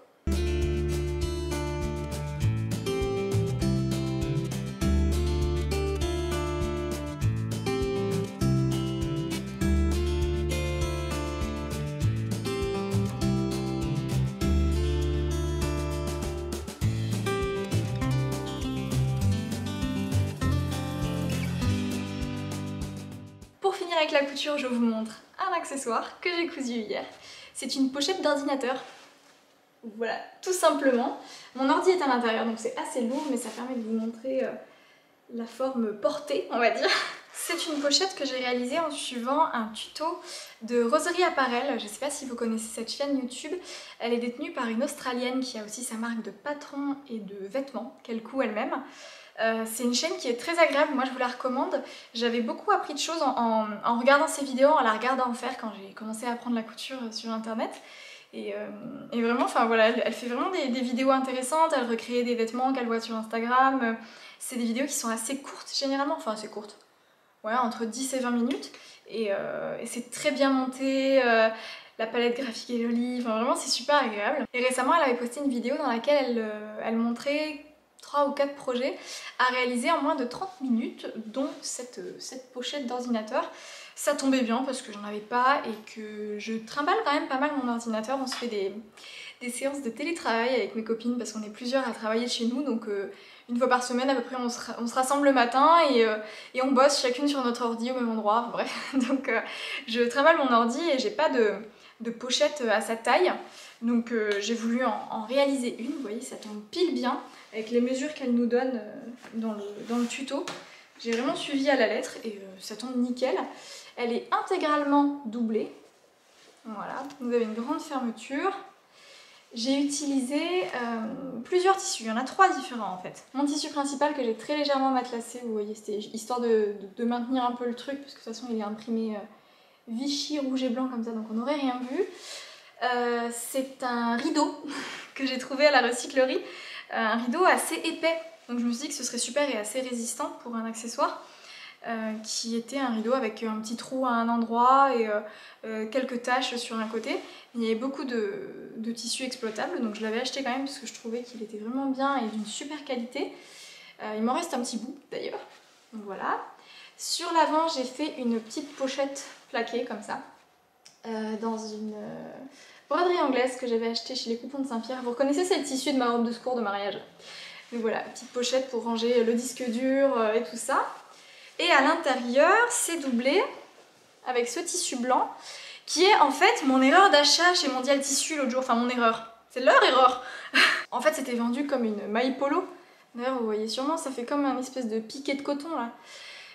Pour finir avec la couture, je vous montre un accessoire que j'ai cousu hier. C'est une pochette d'ordinateur. Voilà, tout simplement. Mon ordi est à l'intérieur, donc c'est assez lourd, mais ça permet de vous montrer la forme portée, on va dire. C'est une pochette que j'ai réalisée en suivant un tuto de Roserie Apparel. Je ne sais pas si vous connaissez cette chaîne YouTube. Elle est détenue par une Australienne qui a aussi sa marque de patrons et de vêtements qu'elle coud elle-même. C'est une chaîne qui est très agréable, moi je vous la recommande. J'avais beaucoup appris de choses en regardant ses vidéos, en la regardant en faire quand j'ai commencé à apprendre la couture sur internet. Et vraiment, enfin voilà, elle fait vraiment des vidéos intéressantes, elle recrée des vêtements qu'elle voit sur Instagram. C'est des vidéos qui sont assez courtes généralement, enfin assez courtes. Ouais, entre 10 et 20 minutes. Et c'est très bien monté, la palette graphique est jolie, enfin vraiment c'est super agréable. Et récemment elle avait posté une vidéo dans laquelle elle montrait 3 ou 4 projets à réaliser en moins de 30 minutes, dont cette pochette d'ordinateur. Ça tombait bien parce que j'en avais pas et que je trimballe quand même pas mal mon ordinateur. On se fait des séances de télétravail avec mes copines parce qu'on est plusieurs à travailler chez nous, donc une fois par semaine à peu près on se rassemble le matin et on bosse chacune sur notre ordi au même endroit, enfin, bref. Donc je trimballe mon ordi et j'ai pas de pochette à sa taille, donc j'ai voulu en réaliser une. Vous voyez, ça tombe pile bien avec les mesures qu'elle nous donne dans le tuto. J'ai vraiment suivi à la lettre et ça tombe nickel. Elle est intégralement doublée, voilà, vous avez une grande fermeture. J'ai utilisé plusieurs tissus, il y en a 3 différents en fait. Mon tissu principal que j'ai très légèrement matelassé, vous voyez, c'était histoire de maintenir un peu le truc, parce que de toute façon il est imprimé Vichy rouge et blanc comme ça, donc on n'aurait rien vu. C'est un rideau que j'ai trouvé à la recyclerie, un rideau assez épais, donc je me suis dit que ce serait super et assez résistant pour un accessoire. Qui était un rideau avec un petit trou à un endroit et quelques taches sur un côté. Il y avait beaucoup de tissus exploitables, donc je l'avais acheté quand même parce que je trouvais qu'il était vraiment bien et d'une super qualité. Il m'en reste un petit bout d'ailleurs, donc voilà. Sur l'avant j'ai fait une petite pochette plaquée comme ça, dans une broderie anglaise que j'avais achetée chez les Coupons de Saint-Pierre. Vous reconnaissez, c'est le tissu de ma robe de secours de mariage. Donc voilà, petite pochette pour ranger le disque dur et tout ça. Et à l'intérieur, c'est doublé avec ce tissu blanc qui est en fait mon erreur d'achat chez Mondial Tissu l'autre jour. Enfin, mon erreur. C'est leur erreur. En fait, c'était vendu comme une maille polo. D'ailleurs, vous voyez sûrement, ça fait comme un espèce de piqué de coton là.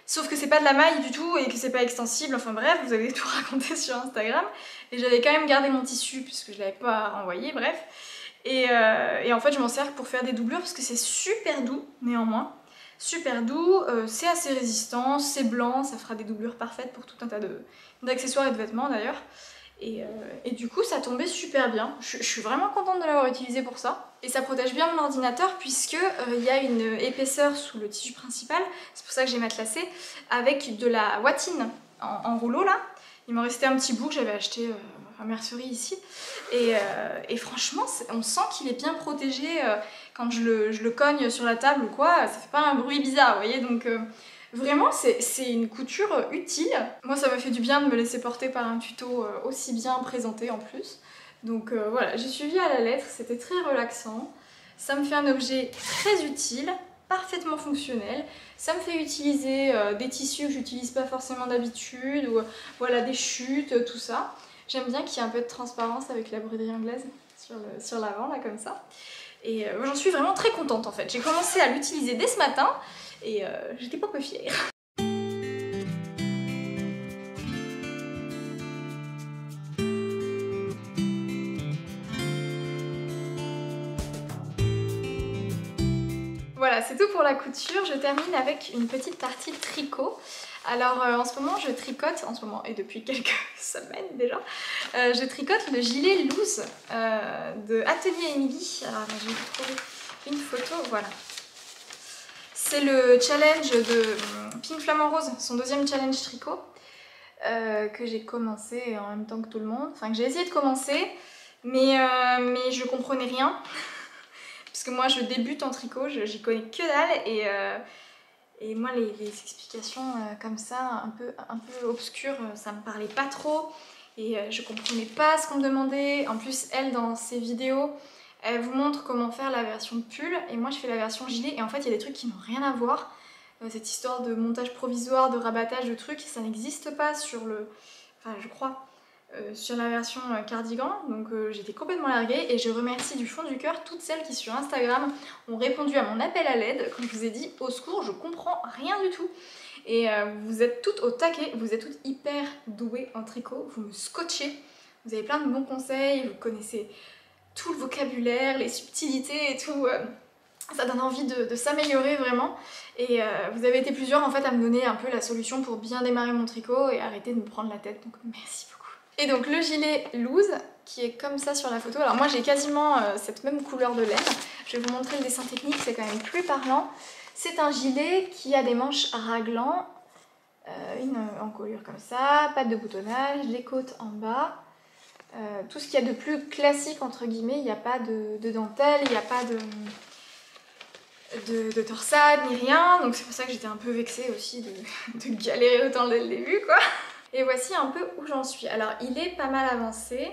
Sauf que c'est pas de la maille du tout et que c'est pas extensible. Enfin bref, vous avez tout raconté sur Instagram. Et j'avais quand même gardé mon tissu puisque je l'avais pas renvoyé, bref. Et en fait, je m'en sers pour faire des doublures parce que c'est super doux néanmoins. Super doux, c'est assez résistant, c'est blanc, ça fera des doublures parfaites pour tout un tas d'accessoires et de vêtements d'ailleurs. Et du coup ça tombait super bien, je suis vraiment contente de l'avoir utilisé pour ça. Et ça protège bien mon ordinateur puisque il y a une épaisseur sous le tissu principal, c'est pour ça que j'ai matelassé, avec de la watine en rouleau là. Il m'en restait un petit bout que j'avais acheté à mercerie ici. Et franchement, on sent qu'il est bien protégé quand je le cogne sur la table ou quoi, ça fait pas un bruit bizarre, vous voyez, donc vraiment c'est une couture utile. Moi ça m'a fait du bien de me laisser porter par un tuto aussi bien présenté en plus. Donc voilà, j'ai suivi à la lettre, c'était très relaxant. Ça me fait un objet très utile, parfaitement fonctionnel. Ça me fait utiliser des tissus que j'utilise pas forcément d'habitude, ou voilà, des chutes, tout ça. J'aime bien qu'il y ait un peu de transparence avec la broderie anglaise sur l'avant, là, comme ça. Et j'en suis vraiment très contente, en fait. J'ai commencé à l'utiliser dès ce matin, et j'étais pas peu fière. Voilà, c'est tout pour la couture. Je termine avec une petite partie tricot. Alors en ce moment je tricote, et depuis quelques semaines déjà, je tricote le gilet loose de Atelier Émilie. Alors je vais vous trouver une photo, voilà. C'est le challenge de Pink Flamant Rose, son deuxième challenge tricot, que j'ai commencé en même temps que tout le monde, enfin que j'ai essayé de commencer, mais je comprenais rien. Parce que moi je débute en tricot, j'y connais que dalle et moi les explications comme ça, un peu obscures, ça me parlait pas trop et je comprenais pas ce qu'on me demandait. En plus elle dans ses vidéos, elle vous montre comment faire la version pull et moi je fais la version gilet et en fait il y a des trucs qui n'ont rien à voir. Cette histoire de montage provisoire, de rabattage de trucs, ça n'existe pas sur le... Enfin je crois. sur la version cardigan, donc j'étais complètement larguée et je remercie du fond du cœur toutes celles qui sur Instagram ont répondu à mon appel à l'aide quand je vous ai dit au secours, je comprends rien du tout. Et vous êtes toutes au taquet, vous êtes toutes hyper douées en tricot, vous me scotchez, vous avez plein de bons conseils, vous connaissez tout le vocabulaire, les subtilités et tout, ça donne envie de s'améliorer vraiment. Et vous avez été plusieurs en fait à me donner un peu la solution pour bien démarrer mon tricot et arrêter de me prendre la tête, donc merci beaucoup. Et donc le gilet loose qui est comme ça sur la photo, alors moi j'ai quasiment cette même couleur de laine, je vais vous montrer le dessin technique, c'est quand même plus parlant. C'est un gilet qui a des manches raglan, une encolure comme ça, pas de boutonnage, les côtes en bas, tout ce qu'il y a de plus classique entre guillemets, il n'y a pas de dentelle, il n'y a pas de torsade ni rien, donc c'est pour ça que j'étais un peu vexée aussi de galérer autant dès le début quoi. Et voici un peu où j'en suis. Alors il est pas mal avancé,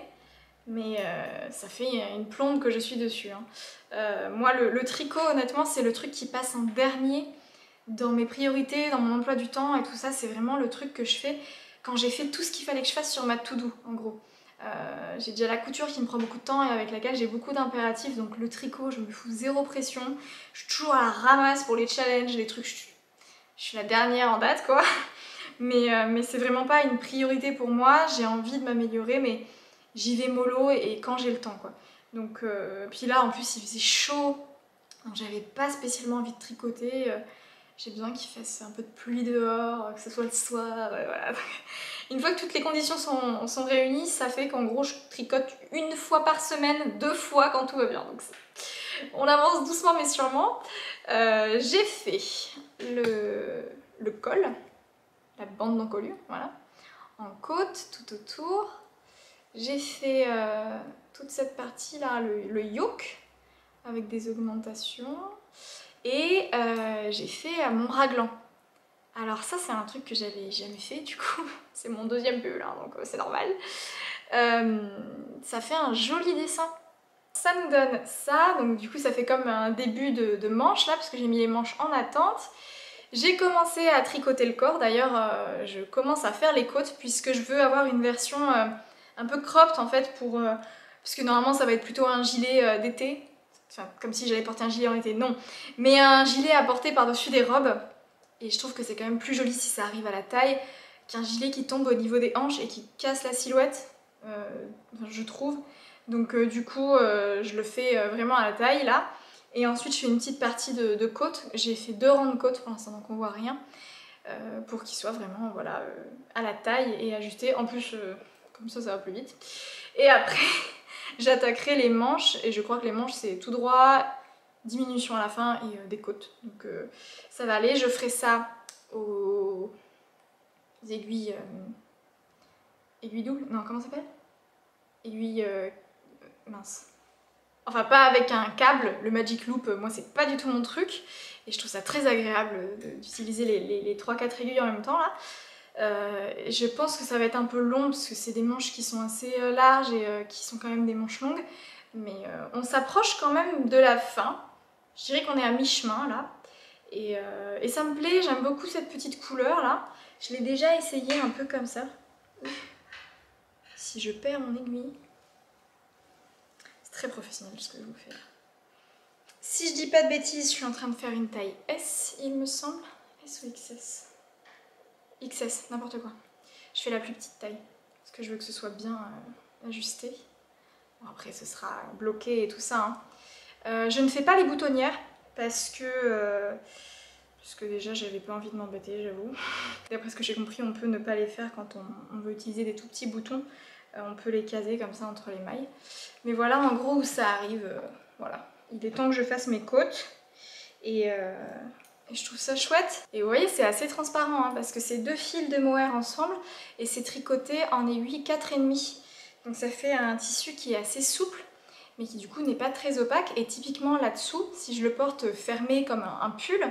mais ça fait une plombe que je suis dessus. Hein. Moi le tricot honnêtement c'est le truc qui passe en dernier dans mes priorités, dans mon emploi du temps et tout ça, c'est vraiment le truc que je fais quand j'ai fait tout ce qu'il fallait que je fasse sur ma to-do en gros. J'ai déjà la couture qui me prend beaucoup de temps et avec laquelle j'ai beaucoup d'impératifs, donc le tricot je me fous zéro pression, je suis toujours à la ramasse pour les challenges, les trucs, je suis la dernière en date quoi. Mais c'est vraiment pas une priorité pour moi, j'ai envie de m'améliorer mais j'y vais mollo et quand j'ai le temps quoi. Donc puis là en plus il faisait chaud, donc j'avais pas spécialement envie de tricoter, j'ai besoin qu'il fasse un peu de pluie dehors, que ce soit le soir, voilà. Une fois que toutes les conditions sont réunies, ça fait qu'en gros je tricote une fois par semaine, 2 fois quand tout va bien. Donc on avance doucement mais sûrement. J'ai fait le col, la bande d'encolure, voilà, en côte tout autour. J'ai fait toute cette partie là, le yoke, avec des augmentations. Et j'ai fait mon raglan. Alors ça c'est un truc que j'avais jamais fait du coup, c'est mon deuxième pull, hein, donc c'est normal. Ça fait un joli dessin. Ça nous donne ça, donc du coup ça fait comme un début de manche là, parce que j'ai mis les manches en attente. J'ai commencé à tricoter le corps, d'ailleurs je commence à faire les côtes puisque je veux avoir une version un peu cropped en fait parce que normalement ça va être plutôt un gilet d'été, enfin comme si j'allais porter un gilet en été, non, mais un gilet à porter par-dessus des robes et je trouve que c'est quand même plus joli si ça arrive à la taille qu'un gilet qui tombe au niveau des hanches et qui casse la silhouette, je trouve. Donc du coup je le fais vraiment à la taille là. Et ensuite je fais une petite partie de côte, j'ai fait 2 rangs de côte pour l'instant donc on voit rien, pour qu'il soit vraiment voilà, à la taille et ajusté, en plus comme ça va plus vite. Et après j'attaquerai les manches et je crois que les manches c'est tout droit, diminution à la fin et des côtes, donc ça va aller. Je ferai ça aux aiguilles, aiguilles doubles, non comment ça s'appelle, aiguilles mince. Enfin pas avec un câble, le Magic Loop, moi c'est pas du tout mon truc et je trouve ça très agréable d'utiliser les 3-4 aiguilles en même temps là. Je pense que ça va être un peu long parce que c'est des manches qui sont assez larges et qui sont quand même des manches longues, mais on s'approche quand même de la fin. Je dirais qu'on est à mi-chemin là et ça me plaît, j'aime beaucoup cette petite couleur là. Je l'ai déjà essayé un peu comme ça. Si je perds mon aiguille... Très professionnel ce que je vous fais là. Si je dis pas de bêtises, je suis en train de faire une taille S, il me semble. S ou XS? XS, n'importe quoi. Je fais la plus petite taille, parce que je veux que ce soit bien ajusté. Bon, après ce sera bloqué et tout ça. Hein. Je ne fais pas les boutonnières, parce que déjà j'avais pas envie de m'embêter, j'avoue. D'après ce que j'ai compris, on peut ne pas les faire quand on veut utiliser des tout petits boutons. On peut les caser comme ça entre les mailles. Mais voilà en gros où ça arrive. Voilà. Il est temps que je fasse mes côtes. Et je trouve ça chouette. Et vous voyez c'est assez transparent hein, parce que c'est 2 fils de mohair ensemble. Et c'est tricoté en aiguille 4,5. Donc ça fait un tissu qui est assez souple. Mais qui du coup n'est pas très opaque. Et typiquement là-dessous, si je le porte fermé comme un pull,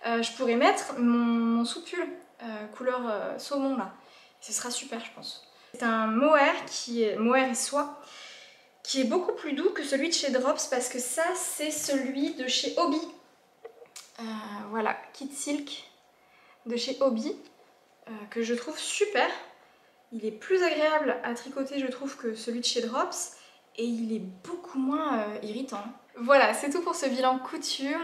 je pourrais mettre mon sous-pull couleur saumon là. Et ce sera super je pense. C'est un mohair mohair et soie qui est beaucoup plus doux que celui de chez Drops parce que ça c'est celui de chez Hobbii. Voilà, Kid Silk de chez Hobbii que je trouve super. Il est plus agréable à tricoter je trouve que celui de chez Drops et il est beaucoup moins irritant. Voilà, c'est tout pour ce bilan couture.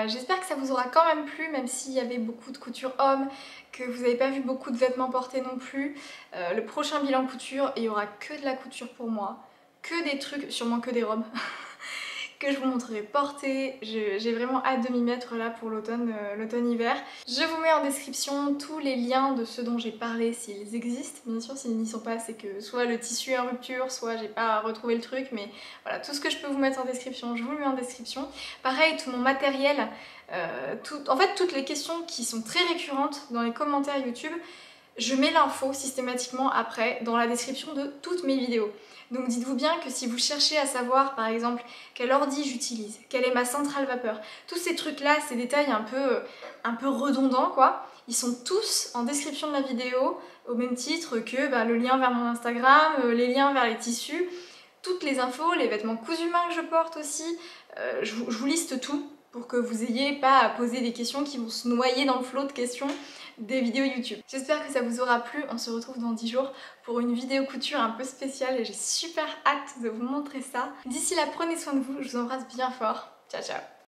J'espère que ça vous aura quand même plu, même s'il y avait beaucoup de couture homme, que vous n'avez pas vu beaucoup de vêtements portés non plus. Le prochain bilan couture, il y aura que de la couture pour moi, que des trucs, sûrement que des robes. Que je vous montrerai porter. J'ai vraiment hâte de m'y mettre là pour l'automne-hiver. Je vous mets en description tous les liens de ceux dont j'ai parlé s'ils existent. Bien sûr, s'ils n'y sont pas, c'est que soit le tissu est en rupture, soit j'ai pas retrouvé le truc, mais voilà, tout ce que je peux vous mettre en description, je vous le mets en description. Pareil, tout mon matériel, en fait toutes les questions qui sont très récurrentes dans les commentaires YouTube, je mets l'info systématiquement après dans la description de toutes mes vidéos. Donc dites-vous bien que si vous cherchez à savoir par exemple quel ordi j'utilise, quelle est ma centrale vapeur, tous ces trucs là, ces détails un peu redondants quoi, ils sont tous en description de la vidéo au même titre que le lien vers mon Instagram, les liens vers les tissus, toutes les infos, les vêtements cousus main que je porte aussi, je vous liste tout pour que vous ayez pas à poser des questions qui vont se noyer dans le flot de questions des vidéos YouTube. J'espère que ça vous aura plu, on se retrouve dans 10 jours pour une vidéo couture un peu spéciale et j'ai super hâte de vous montrer ça. D'ici là, prenez soin de vous, je vous embrasse bien fort. Ciao ciao.